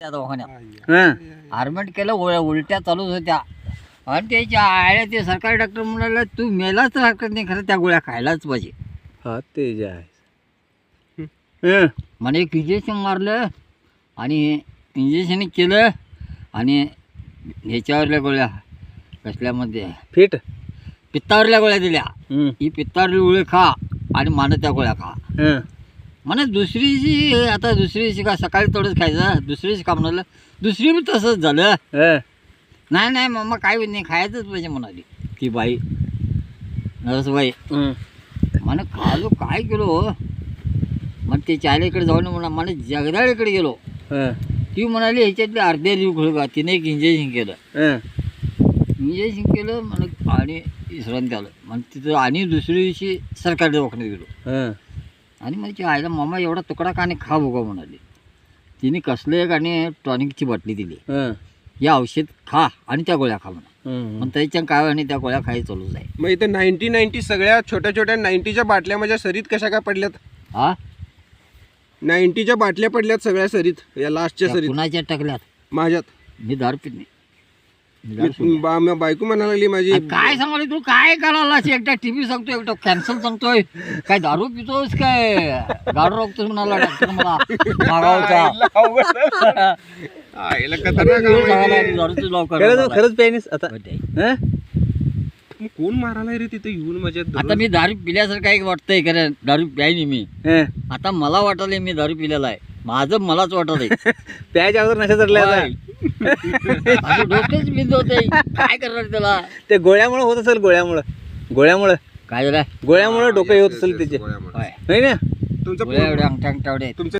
त्या दवाखान्यात हां आरमेंट केलं, उलट्या चालूच होत्या. आणि त्याच्या आळ्या ते सरकारी डॉक्टर म्हणाले तू मेलाच तर हरकत नाही, खरं त्या गोळ्या खायलाच पाहिजे. हा ते जे आहे म्हणे एक इंजेक्शन मारलं आणि इंजेक्शन केलं आणि ह्याच्यावरल्या गोळ्या कसल्यामध्ये फिट पित्तावरल्या गोळ्या दिल्या. ही पित्तावरली गोळी खा आणि मानत त्या गोळ्या खा. म्हणा दुसरीची आता दुसरीची का सकाळी थोडंच खायचं, दुसरीची का म्हणालं, दुसरी बी तसंच झालं. नाही नाही मम्मा काय नाही खायचंच पाहिजे म्हणाली ती बाई नरसबाई. म्हणे खालो काय केलो मग ते चायलेकडे जाऊन म्हणा जगदाळेकडे गेलो. ती म्हणाली ह्याच्यातले अर्ध्या दिवस का तिने एक इंजेक्शन केलं. इंजेक्शन केलं म्हणे आणि विश्रांती आलं. मग तिथं आणि दुसऱ्या दिवशी सरकारी दवाखान्यात गेलो. आणि म्हणजे आईला मामा एवढा तुकडा का नाही खा बघा म्हणाली. तिने कसलं एक आणि टॉनिकची बाटली दिली, या औषध खा आणि त्या गोळ्या खा म्हणा. मग त्याच्या काय आणि त्या गोळ्या खायला चालूच आहे. मग इथं 90 सगळ्या छोट्या छोट्या 90च्या बाटल्या माझ्या सरीत कशा काय पडल्यात? हा 90च्या बाटल्या पडल्यात सगळ्या सरीत, या लास्टच्या सरीत कुणाच्या टाकल्यात? माझ्यात. मी दारू पित नाही. मी दारू सोडली. बायको म्हणायला लागली माझी, काय सांगाल तू, काय करायला एकटा टीव्ही सांगतोय, एकटा कॅन्सर सांगतोय, काय दारू पितोस काय गाडू रोखतोस म्हणाला डॉक्टर मला मागावचा. आईला खतरनाक आहे. दारूचं लाव खरंच पेनीस आता कर. कोण मारायला रे तिथे येऊन माझ्या? आता मी दारू पिल्यासारखं एक वाटतंय कारण दारू प्याय मी. आता मला वाटलंय मी दारू पिलेला आहे, माझं मलाच वाटलंय. प्यायच्या अगोदर नशा चढल्या माझं डोकंच बिंद होते, काय करणार त्याला? ते गोळ्यामुळे होत असेल, गोळ्यामुळे काय झालं? गोळ्यामुळे डोकं होत असेल त्याचे, होय. नाही ना? गोळ्या एवढ्या अंगठ्या अंगठ्या एवढ्या आहेत.